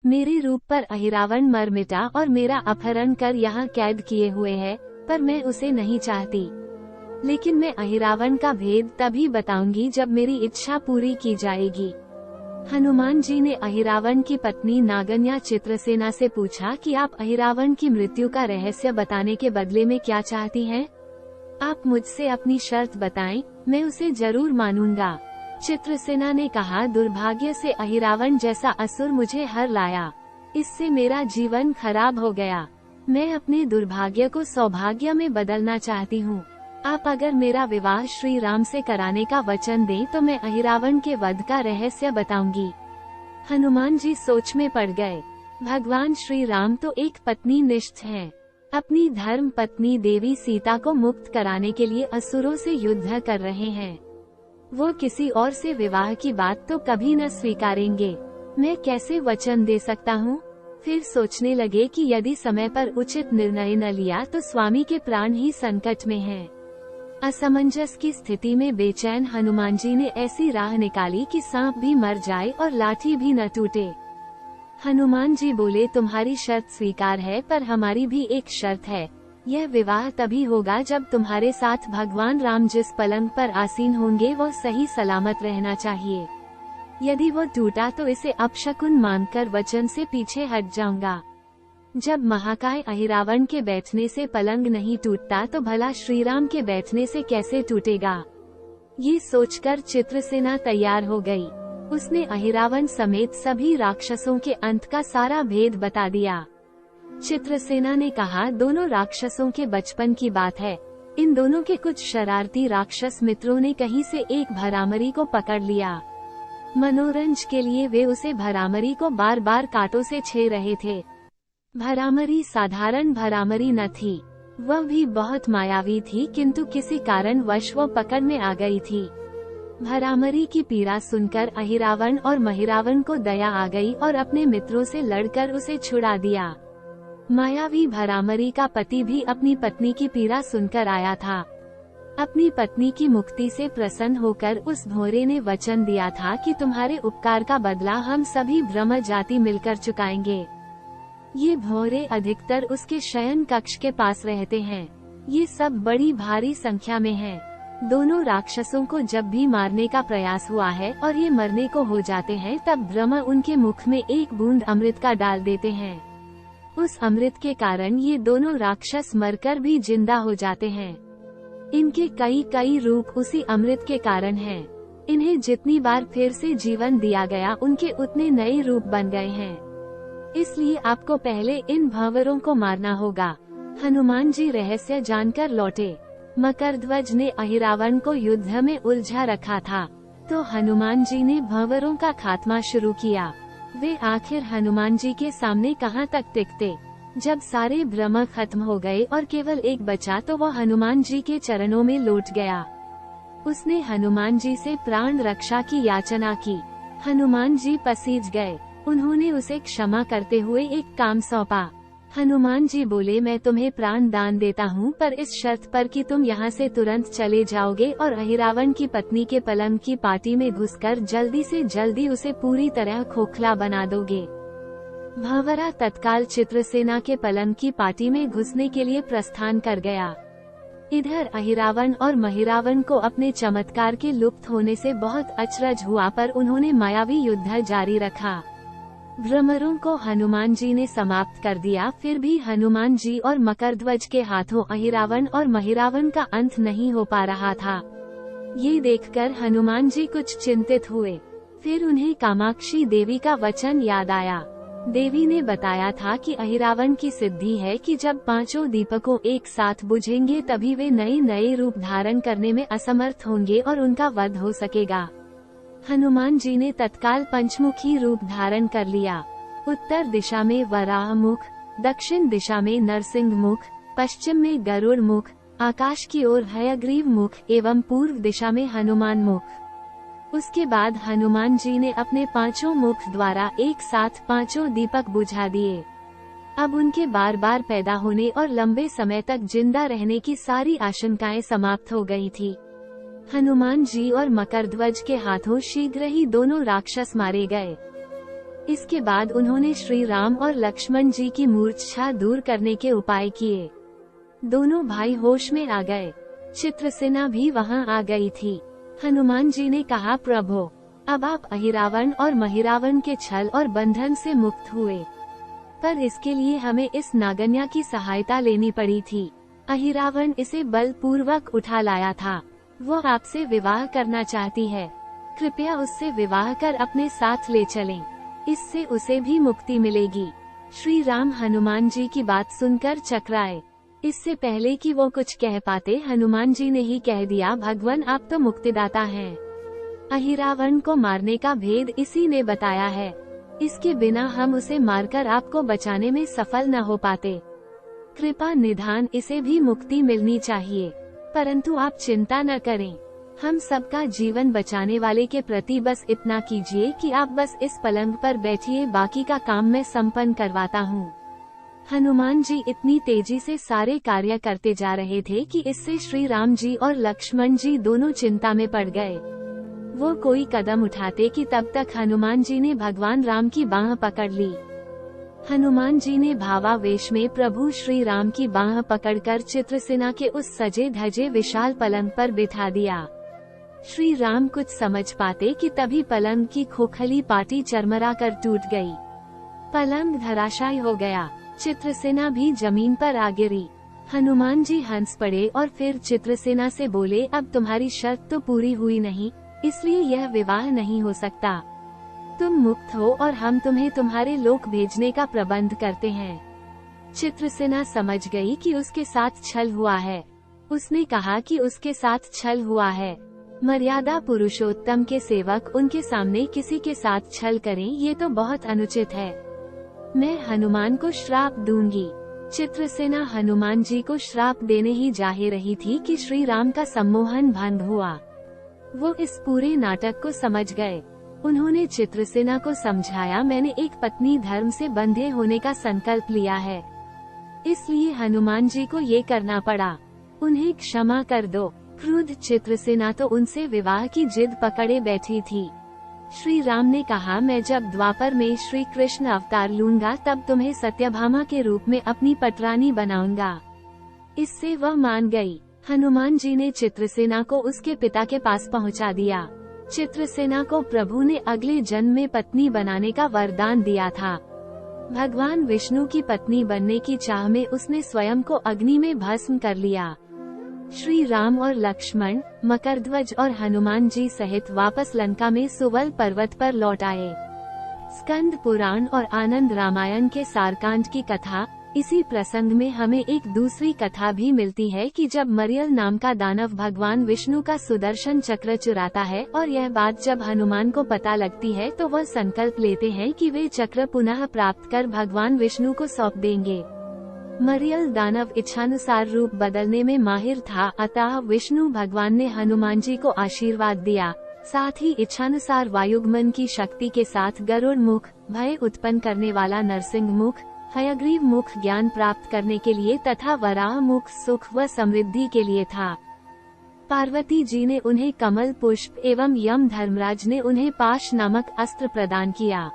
मेरे रूप पर अहिरावण मर मिटा और मेरा अपहरण कर यहाँ कैद किए हुए है, पर मैं उसे नहीं चाहती। लेकिन मैं अहिरावण का भेद तभी बताऊंगी जब मेरी इच्छा पूरी की जाएगी। हनुमान जी ने अहिरावण की पत्नी नागन्या चित्रसेना से पूछा कि आप अहिरावण की मृत्यु का रहस्य बताने के बदले में क्या चाहती हैं? आप मुझसे अपनी शर्त बताएं, मैं उसे जरूर मानूंगा। चित्रसेना ने कहा, दुर्भाग्य से अहिरावण जैसा असुर मुझे हर लाया, इससे मेरा जीवन खराब हो गया। मैं अपने दुर्भाग्य को सौभाग्य में बदलना चाहती हूँ। आप अगर मेरा विवाह श्री राम से कराने का वचन दें तो मैं अहिरावण के वध का रहस्य बताऊंगी। हनुमान जी सोच में पड़ गए। भगवान श्री राम तो एक पत्नी निष्ठ हैं। अपनी धर्म पत्नी देवी सीता को मुक्त कराने के लिए असुरों से युद्ध कर रहे हैं। वो किसी और से विवाह की बात तो कभी न स्वीकारेंगे। मैं कैसे वचन दे सकता हूँ? फिर सोचने लगे कि यदि समय पर उचित निर्णय न लिया तो स्वामी के प्राण ही संकट में हैं। असमंजस की स्थिति में बेचैन हनुमान जी ने ऐसी राह निकाली कि सांप भी मर जाए और लाठी भी न टूटे। हनुमान जी बोले, तुम्हारी शर्त स्वीकार है, पर हमारी भी एक शर्त है। यह विवाह तभी होगा जब तुम्हारे साथ भगवान राम जिस पलंग पर आसीन होंगे वो सही सलामत रहना चाहिए। यदि वो टूटा तो इसे अपशकुन मानकर वचन से पीछे हट जाऊंगा। जब महाकाय अहिरावण के बैठने से पलंग नहीं टूटता तो भला श्रीराम के बैठने से कैसे टूटेगा? ये सोचकर चित्रसेना तैयार हो गई। उसने अहिरावण समेत सभी राक्षसों के अंत का सारा भेद बता दिया। चित्रसेना ने कहा, दोनों राक्षसों के बचपन की बात है। इन दोनों के कुछ शरारती राक्षस मित्रों ने कहीं से एक भरामरी को पकड़ लिया। मनोरंजन के लिए वे उसे भरामरी को बार बार कांटों से छे रहे थे। भरामरी साधारण भरामरी न थी, वह भी बहुत मायावी थी, किंतु किसी कारणवश वो पकड़ में आ गई थी। भरामरी की पीड़ा सुनकर अहिरावण और महिरावण को दया आ गई और अपने मित्रों से लड़कर उसे छुड़ा दिया। मायावी भरामरी का पति भी अपनी पत्नी की पीड़ा सुनकर आया था। अपनी पत्नी की मुक्ति से प्रसन्न होकर उस भौरे ने वचन दिया था कि तुम्हारे उपकार का बदला हम सभी ब्रह्म जाति मिलकर चुकाएंगे। ये भौरे अधिकतर उसके शयन कक्ष के पास रहते हैं। ये सब बड़ी भारी संख्या में हैं। दोनों राक्षसों को जब भी मारने का प्रयास हुआ है और ये मरने को हो जाते हैं, तब ब्रह्मा उनके मुख में एक बूंद अमृत का डाल देते हैं। उस अमृत के कारण ये दोनों राक्षस मरकर भी जिंदा हो जाते हैं। इनके कई कई रूप उसी अमृत के कारण हैं। इन्हें जितनी बार फिर से जीवन दिया गया, उनके उतने नए रूप बन गए हैं। इसलिए आपको पहले इन भंवरों को मारना होगा। हनुमान जी रहस्य जानकर लौटे। मकरध्वज ने अहिरावण को युद्ध में उलझा रखा था, तो हनुमान जी ने भंवरों का खात्मा शुरू किया। वे आखिर हनुमान जी के सामने कहाँ तक टिकते? जब सारे ब्रह्म खत्म हो गए और केवल एक बचा तो वह हनुमान जी के चरणों में लौट गया। उसने हनुमान जी से प्राण रक्षा की याचना की। हनुमान जी पसीज गए। उन्होंने उसे क्षमा करते हुए एक काम सौंपा। हनुमान जी बोले, मैं तुम्हें प्राण दान देता हूँ, पर इस शर्त पर कि तुम यहाँ से तुरंत चले जाओगे और अहिरावण की पत्नी के पलंग की पाटी में घुसकर जल्दी से जल्दी उसे पूरी तरह खोखला बना दोगे। भंवरा तत्काल चित्रसेना के पलंग की पाटी में घुसने के लिए प्रस्थान कर गया। इधर अहिरावण और महिरावण को अपने चमत्कार के लुप्त होने से बहुत अचरज हुआ, पर उन्होंने मायावी युद्ध जारी रखा। भ्रमरों को हनुमान जी ने समाप्त कर दिया, फिर भी हनुमान जी और मकरध्वज के हाथों अहिरावण और महिरावण का अंत नहीं हो पा रहा था। ये देखकर हनुमान जी कुछ चिंतित हुए। फिर उन्हें कामाक्षी देवी का वचन याद आया। देवी ने बताया था कि अहिरावण की सिद्धि है कि जब पांचों दीपकों एक साथ बुझेंगे तभी वे नए नए रूप धारण करने में असमर्थ होंगे और उनका वध हो सकेगा। हनुमान जी ने तत्काल पंचमुखी रूप धारण कर लिया। उत्तर दिशा में वराह मुख, दक्षिण दिशा में नरसिंह मुख, पश्चिम में गरुड़ मुख, आकाश की ओर हयग्रीव मुख एवं पूर्व दिशा में हनुमान मुख। उसके बाद हनुमान जी ने अपने पांचों मुख द्वारा एक साथ पांचों दीपक बुझा दिए। अब उनके बार बार पैदा होने और लंबे समय तक जिंदा रहने की सारी आशंकाएं समाप्त हो गई थी। हनुमान जी और मकरध्वज के हाथों शीघ्र ही दोनों राक्षस मारे गए। इसके बाद उन्होंने श्री राम और लक्ष्मण जी की मूर्छा दूर करने के उपाय किए। दोनों भाई होश में आ गए। चित्रसेना भी वहां आ गई थी। हनुमान जी ने कहा, प्रभु अब आप अहिरावण और महिरावण के छल और बंधन से मुक्त हुए, पर इसके लिए हमें इस नागन्या की सहायता लेनी पड़ी थी। अहिरावण इसे बलपूर्वक उठा लाया था। वो आपसे विवाह करना चाहती है, कृपया उससे विवाह कर अपने साथ ले चलें, इससे उसे भी मुक्ति मिलेगी। श्री राम हनुमान जी की बात सुनकर चकराए। इससे पहले कि वो कुछ कह पाते, हनुमान जी ने ही कह दिया, भगवान आप तो मुक्तिदाता हैं। अहिरावण को मारने का भेद इसी ने बताया है। इसके बिना हम उसे मारकर आपको बचाने में सफल न हो पाते। कृपा निधान इसे भी मुक्ति मिलनी चाहिए, परंतु आप चिंता न करें। हम सबका जीवन बचाने वाले के प्रति बस इतना कीजिए कि आप बस इस पलंग पर बैठिए, बाकी का काम मैं संपन्न करवाता हूँ। हनुमान जी इतनी तेजी से सारे कार्य करते जा रहे थे कि इससे श्री राम जी और लक्ष्मण जी दोनों चिंता में पड़ गए। वो कोई कदम उठाते कि तब तक हनुमान जी ने भगवान राम की बाह पकड़ ली। हनुमान जी ने भावावेश में प्रभु श्री राम की बाह पकड़कर चित्रसेना के उस सजे धजे विशाल पलंग पर बिठा दिया। श्री राम कुछ समझ पाते कि तभी पलंग की खोखली पाटी चरमरा कर टूट गई। पलंग धराशायी हो गया। चित्रसेना भी जमीन पर आ गिरी। हनुमान जी हंस पड़े और फिर चित्रसेना से बोले, अब तुम्हारी शर्त तो पूरी हुई नहीं, इसलिए यह विवाह नहीं हो सकता। तुम मुक्त हो और हम तुम्हें तुम्हारे लोक भेजने का प्रबंध करते हैं। चित्रसेना समझ गई कि उसके साथ छल हुआ है। उसने कहा कि उसके साथ छल हुआ है। मर्यादा पुरुषोत्तम के सेवक उनके सामने किसी के साथ छल करें, ये तो बहुत अनुचित है। मैं हनुमान को श्राप दूंगी। चित्रसेना हनुमान जी को श्राप देने ही जा ही रही थी कि श्री राम का सम्मोहन भंग हुआ। वो इस पूरे नाटक को समझ गए। उन्होंने चित्रसेना को समझाया, मैंने एक पत्नी धर्म से बंधे होने का संकल्प लिया है, इसलिए हनुमान जी को ये करना पड़ा। उन्हें क्षमा कर दो। क्रुद्ध चित्रसेना तो उनसे विवाह की जिद पकड़े बैठी थी। श्री राम ने कहा, मैं जब द्वापर में श्री कृष्ण अवतार लूंगा तब तुम्हें सत्यभामा के रूप में अपनी पटरानी बनाऊंगा। इससे वह मान गई। हनुमान जी ने चित्रसेना को उसके पिता के पास पहुंचा दिया। चित्रसेना को प्रभु ने अगले जन्म में पत्नी बनाने का वरदान दिया था। भगवान विष्णु की पत्नी बनने की चाह में उसने स्वयं को अग्नि में भस्म कर लिया। श्री राम और लक्ष्मण, मकरध्वज और हनुमान जी सहित वापस लंका में सुवल पर्वत पर लौट आए। स्कंद पुराण और आनंद रामायण के सारकांड की कथा। इसी प्रसंग में हमें एक दूसरी कथा भी मिलती है कि जब मरियल नाम का दानव भगवान विष्णु का सुदर्शन चक्र चुराता है और यह बात जब हनुमान को पता लगती है तो वह संकल्प लेते हैं कि वे चक्र पुनः प्राप्त कर भगवान विष्णु को सौंप देंगे। मरियल दानव इच्छानुसार रूप बदलने में माहिर था, अतः विष्णु भगवान ने हनुमान जी को आशीर्वाद दिया। साथ ही इच्छानुसार वायुगमन की शक्ति के साथ गरुड़ मुख, भय उत्पन्न करने वाला नरसिंह मुख, हयग्रीव मुख ज्ञान प्राप्त करने के लिए तथा वराह मुख सुख व समृद्धि के लिए था। पार्वती जी ने उन्हें कमल पुष्प एवं यम धर्मराज ने उन्हें पाश नामक अस्त्र प्रदान किया।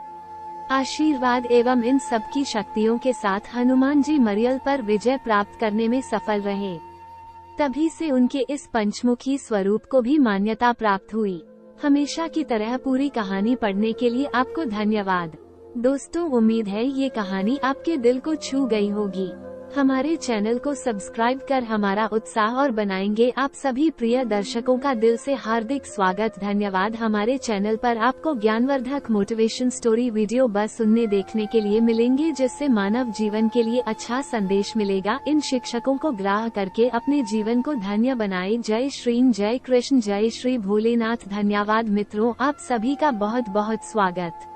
आशीर्वाद एवं इन सब की शक्तियों के साथ हनुमान जी मरियल पर विजय प्राप्त करने में सफल रहे। तभी से उनके इस पंचमुखी स्वरूप को भी मान्यता प्राप्त हुई। हमेशा की तरह पूरी कहानी पढ़ने के लिए आपको धन्यवाद। दोस्तों, उम्मीद है ये कहानी आपके दिल को छू गई होगी। हमारे चैनल को सब्सक्राइब कर हमारा उत्साह और बनाएंगे। आप सभी प्रिय दर्शकों का दिल से हार्दिक स्वागत, धन्यवाद। हमारे चैनल पर आपको ज्ञानवर्धक मोटिवेशन स्टोरी वीडियो बस सुनने देखने के लिए मिलेंगे, जिससे मानव जीवन के लिए अच्छा संदेश मिलेगा। इन शिक्षकों को ग्राह्य करके अपने जीवन को धन्य बनाए। जय श्री जय कृष्ण, जय श्री भोलेनाथ। धन्यवाद मित्रों, आप सभी का बहुत बहुत स्वागत।